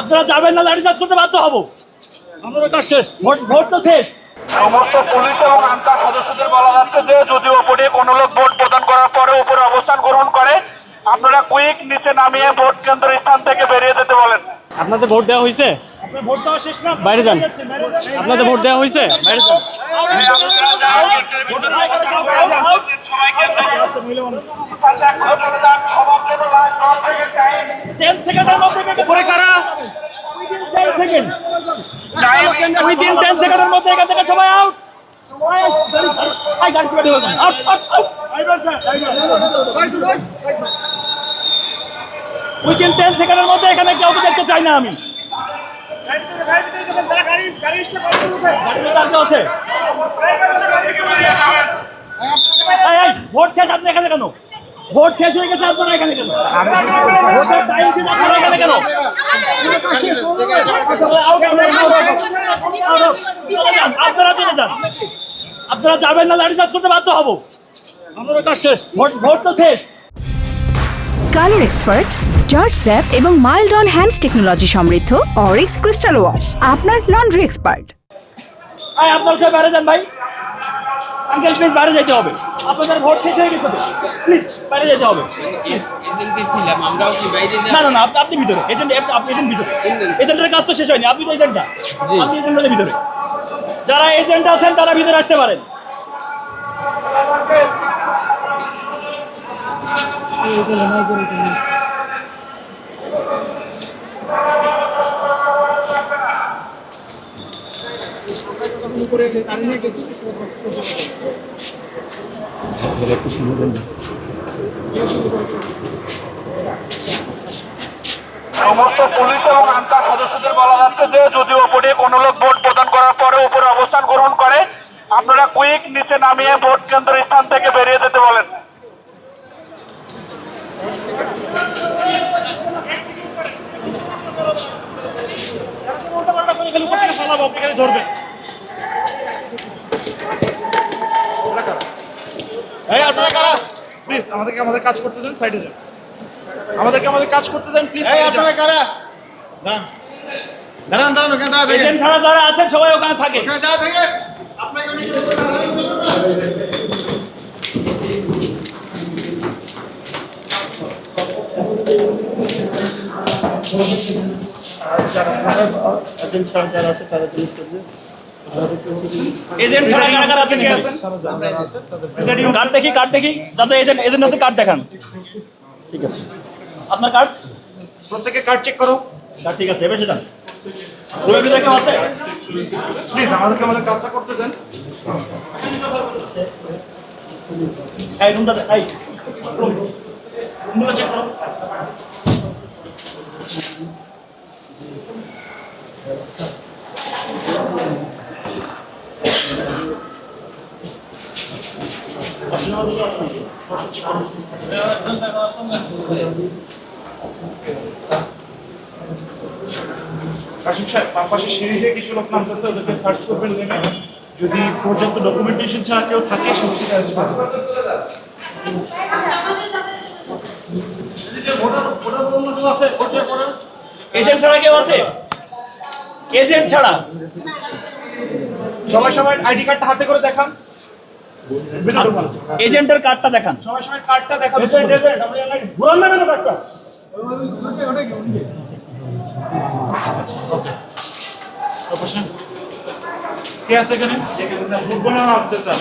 আপনারা যাবেন না, লাঠিচার্জ করতে বাধ্য হবো। ভোট তো শেষ। সমস্ত পুলিশ এবং আনসার সদস্যদের বলা যাচ্ছে যে যদি ওপরে কোনো লোক ভোট প্রদান করার পরে উপরে অবস্থান গ্রহণ করে, আপনারা কুইক নিচে নামিয়ে ভোট কেন্দ্রের স্থান থেকে বেরিয়ে যেতে বলেন। আপনাদের ভোট দেওয়া হয়েছে? ভোট দেওয়া শেষ না? বাইরে যান। আপনাদের ভোট দেওয়া হয়েছে? বাইরে যান। উপরে কারা? Within 10 সেকেন্ডের মধ্যে এখান থেকে সবাই আউট। Within 10 সেকেন্ডের মধ্যে এখানে কাউকে দেখতে চাই না আমি। ভোট শেষ, আপনি এখানে কেন? ভোট শেষ হয়ে গেছে, আপনারা এখানে কেন? ভোটের টাইম শেষ, আপনারা এখানে কেন? আপনারা চলে যান। আপনারা যাবেন না, লাঠিচার্জ করতে বাধ্য হবো। ভোট তো শেষ। কালার এক্সপার্ট, জর্জ স্যাপ এবং মাইল্ড অন হ্যান্ডস টেকনোলজি সমৃদ্ধ অরিক্স ক্রিস্টাল ওয়াশ আপনার লন্ড্রি এক্সপার্ট। আপনারা সবাই বাইরে যান ভাই। আঙ্কেল প্লিজ বাইরে যেতে হবে, আপনাদের ভোট শেষ হয়ে গেছে, প্লিজ বাইরে যেতে হবে। না না না, আপনি ভিতরে এজেন্ট, আপনি এজেন্ট ভিতরে। এজেন্টের কাজ তো শেষ হয়নি, আপনি তো এজেন্টটা, আপনি এজেন্টের ভিতরে। যারা এজেন্ট আছেন তারা ভিতরে আসতে পারেন। সমস্ত পুলিশ এবং আনসার সদস্যদের বলা যাচ্ছে যে যদি ওপরে কোনো লোক ভোট প্রদান করার পরে উপরে অবস্থান গ্রহণ করে, আপনারা কুইক নিচে নামিয়ে ভোট কেন্দ্রের স্থান থেকে বেরিয়ে যেতে বলেন। আপনারা কারা? প্লিজ আমাদেরকে আমাদের কাজ করতে দেন, সাইডে যান। আমাদেরকে আমাদের কাজ করতে দেন প্লিজ। আপনারা কারা? দাঁড়ান দাঁড়ান, ওখানে দাঁড়া দেখেন। এজেন্ট ছাড়া যারা আছেন সবাই ওখানে থাকে। ওখানে দাঁড়া দেখেন। আপনাকে এজেন্ট ছাড়া যারা আছে তারা জিনিস করবে। এজেন্ট ছাড়া কারা কারা আছেন এখানে? কার্ড দেখি, কার্ড দেখি। যাদের এজেন্ট আছে কার্ড দেখান। ঠিক আছে, আপনার কার্ড। প্রত্যেকে কার্ড চেক করো। কার্ড ঠিক আছে, এবার সেটা রুমের ভিতরে কেউ আছে? প্লিজ আমাদেরকে আমাদের কাজটা করতে দেন। এই রুমটা এই রুমগুলো চেক করো। কাশিম সাহেব, বাম পাশে সিঁড়ি দিয়ে কিছু লোক নামতেছে, ওদেরকে সার্চ করবেন, নেবেন। যদি পর্যাপ্ত ডকুমেন্টেশন ছাড়া কেউ থাকে সবচেয়ে অ্যারেস্ট করবেন। এজেন্ট ছাড়া কেউ আছে? এজেন্ট ছাড়া সবাই সবাই আইডি কার্ডটা হাতে করে দেখান। এজেন্টের কার্ডটা দেখান। সবাই সবাই কার্ডটা দেখান। ঘুরান না কেন কার্ডটা? কে আছে এখানে? ভোট গণনা হচ্ছে স্যার।